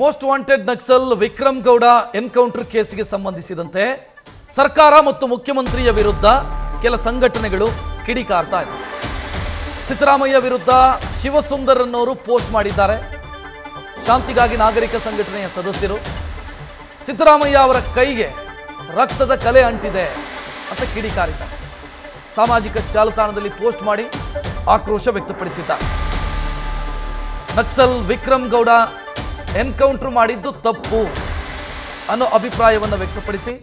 Most wanted Naxal Vikram Gowda encounter ಕೇಸಿಗೆ ಸಂಬಂಧಿಸಿದಂತೆ ಸರ್ಕಾರ ಮತ್ತು ಮುಖ್ಯಮಂತ್ರಿಯ ವಿರುದ್ಧ ಕೆಲ ಸಂಘಟನೆಗಳು ಕಿಡಿಕಾರ್ತಾ ಇವೆ. ಸಿದ್ದರಾಮಯ್ಯ ವಿರುದ್ಧ ಶಿವಸುಂದರ್ ಅನ್ನೋರು ಪೋಸ್ಟ್ ಮಾಡಿದ್ದಾರೆ. ಶಾಂತಿಗಾಗಿ ನಾಗರಿಕ ಸಂಘಟನೆಯ ಸದಸ್ಯರು ಸಿದ್ದರಾಮಯ್ಯ ಅವರ ಕೈಗೆ ರಕ್ತದ ಕಲೆ ಅಂಟಿದೆ ಅಂತ ಕಿಡಿಕಾರಿದ್ದಾರೆ. ಸಾಮಾಜಿಕ ಜಾಲತಾಣದಲ್ಲಿ ಪೋಸ್ಟ್ ಮಾಡಿ ಆಕ್ರೋಶ ವ್ಯಕ್ತಪಡಿಸಿದ್ದಾರೆ. ನಕ್ಸಲ್ ವಿಕ್ರಮ್ ಗೌಡ ಎನ್ಕೌಂಟರ್ ಮಾಡಿದ್ದು ತಪ್ಪು ಅನ್ನೋ ಅಭಿಪ್ರಾಯವನ್ನು ವ್ಯಕ್ತಪಡಿಸಿ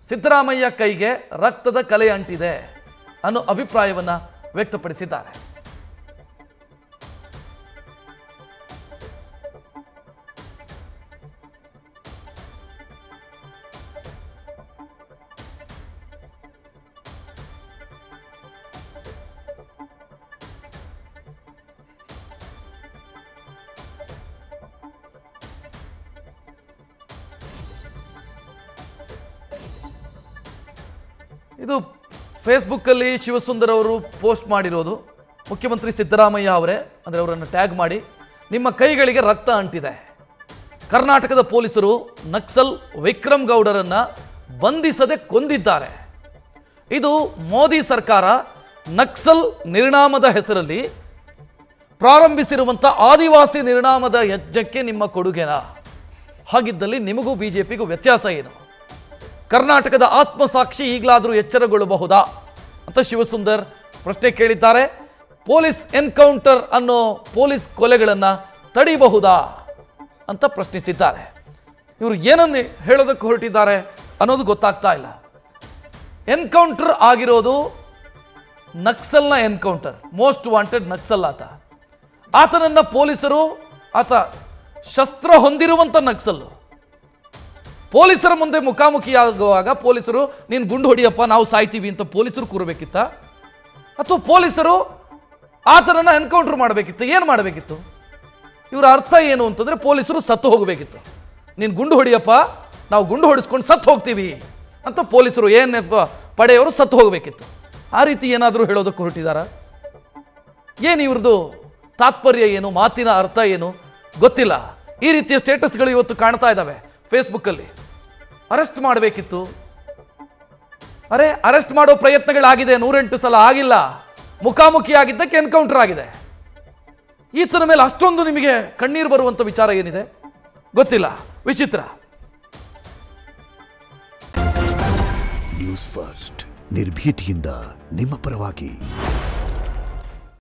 ಸಿದ್ದರಾಮಯ್ಯ ಕೈಗೆ ರಕ್ತದ ಕಲೆ ಅಂಟಿದೆ ಅನ್ನೋ ಅಭಿಪ್ರಾಯವನ್ನು ವ್ಯಕ್ತಪಡಿಸಿದ್ದಾರೆ. ಇದು ಫೇಸ್ಬುಕ್ಕಲ್ಲಿ ಶಿವಸುಂದರ್ ಅವರು ಪೋಸ್ಟ್ ಮಾಡಿರೋದು. ಮುಖ್ಯಮಂತ್ರಿ ಸಿದ್ದರಾಮಯ್ಯ ಅವರೇ ಅಂದರೆ ಅವರನ್ನು ಟ್ಯಾಗ್ ಮಾಡಿ, ನಿಮ್ಮ ಕೈಗಳಿಗೆ ರಕ್ತ ಅಂಟಿದೆ. ಕರ್ನಾಟಕದ ಪೊಲೀಸರು ನಕ್ಸಲ್ ವಿಕ್ರಮ್ ಗೌಡರನ್ನು ಬಂಧಿಸದೆ ಕೊಂದಿದ್ದಾರೆ. ಇದು ಮೋದಿ ಸರ್ಕಾರ ನಕ್ಸಲ್ ನಿರ್ನಾಮದ ಹೆಸರಲ್ಲಿ ಪ್ರಾರಂಭಿಸಿರುವಂಥ ಆದಿವಾಸಿ ನಿರ್ನಾಮದ ಯಜ್ಞಕ್ಕೆ ನಿಮ್ಮ ಕೊಡುಗೆನಾ? ಹಾಗಿದ್ದಲ್ಲಿ ನಿಮಗೂ ಬಿಜೆಪಿಗೂ ವ್ಯತ್ಯಾಸ ಏನು? ಕರ್ನಾಟಕದ ಆತ್ಮಸಾಕ್ಷಿ ಈಗಲಾದರೂ ಎಚ್ಚರಗೊಳ್ಳಬಹುದಾ ಅಂತ ಶಿವಸುಂದರ್ ಪ್ರಶ್ನೆ ಕೇಳಿದ್ದಾರೆ. ಪೊಲೀಸ್ ಎನ್ಕೌಂಟರ್ ಅನ್ನೋ ಪೊಲೀಸ್ ಕೊಲೆಗಳನ್ನು ತಡಿಬಹುದಾ ಅಂತ ಪ್ರಶ್ನಿಸಿದ್ದಾರೆ. ಇವರು ಏನನ್ನು ಹೇಳೋದಕ್ಕೆ ಹೊರಟಿದ್ದಾರೆ ಅನ್ನೋದು ಗೊತ್ತಾಗ್ತಾ ಇಲ್ಲ. ಎನ್ಕೌಂಟರ್ ಆಗಿರೋದು ನಕ್ಸಲ್ನ ಎನ್ಕೌಂಟರ್. ಮೋಸ್ಟ್ ವಾಂಟೆಡ್ ನಕ್ಸಲ್ ಆತನನ್ನು ಪೊಲೀಸರು, ಆತ ಶಸ್ತ್ರ ಹೊಂದಿರುವಂಥ ನಕ್ಸಲ್ಲು, ಪೊಲೀಸರ ಮುಂದೆ ಮುಖಾಮುಖಿಯಾಗುವಾಗ ಪೊಲೀಸರು ನೀನು ಗುಂಡು ಹೊಡಿಯಪ್ಪ ನಾವು ಸಾಯ್ತೀವಿ ಅಂತ ಪೊಲೀಸರು ಕೂರಬೇಕಿತ್ತ? ಅಥವಾ ಪೊಲೀಸರು ಆತನನ್ನು ಎನ್ಕೌಂಟರ್ ಮಾಡಬೇಕಿತ್ತು? ಏನು ಮಾಡಬೇಕಿತ್ತು? ಇವರ ಅರ್ಥ ಏನು ಅಂತಂದರೆ ಪೊಲೀಸರು ಸತ್ತು ಹೋಗಬೇಕಿತ್ತು. ನೀನು ಗುಂಡು ಹೊಡಿಯಪ್ಪ ನಾವು ಗುಂಡು ಹೊಡಿಸ್ಕೊಂಡು ಸತ್ತು ಹೋಗ್ತೀವಿ ಅಂತ ಪೊಲೀಸರು ANF ಪಡೆಯವರು ಸತ್ತು ಹೋಗಬೇಕಿತ್ತು. ಆ ರೀತಿ ಏನಾದರೂ ಹೇಳೋದಕ್ಕೆ ಹೊರಟಿದ್ದಾರಾ? ಏನು ಇವ್ರದ್ದು ತಾತ್ಪರ್ಯ ಏನು? ಮಾತಿನ ಅರ್ಥ ಏನು ಗೊತ್ತಿಲ್ಲ. ಈ ರೀತಿಯ ಸ್ಟೇಟಸ್ಗಳು ಇವತ್ತು ಕಾಣ್ತಾ ಇದ್ದಾವೆ ಫೇಸ್ಬುಕ್ಕಲ್ಲಿ. ಅರೆಸ್ಟ್ ಮಾಡಬೇಕಿತ್ತು. ಅರೆಸ್ಟ್ ಮಾಡೋ ಪ್ರಯತ್ನಗಳಾಗಿದೆ, 108 ಸಲ ಆಗಿಲ್ಲ. ಮುಖಾಮುಖಿ ಆಗಿದ್ದಕ್ಕೆ ಎನ್ಕೌಂಟರ್ ಆಗಿದೆ. ಈತನ ಮೇಲೆ ಅಷ್ಟೊಂದು ನಿಮಗೆ ಕಣ್ಣೀರು ಬರುವಂಥ ವಿಚಾರ ಏನಿದೆ ಗೊತ್ತಿಲ್ಲ. ವಿಚಿತ್ರ. ನ್ಯೂಸ್ ಫಸ್ಟ್ ನಿರ್ಭೀತಿಯಿಂದ ನಿಮ್ಮ ಪರವಾಗಿ.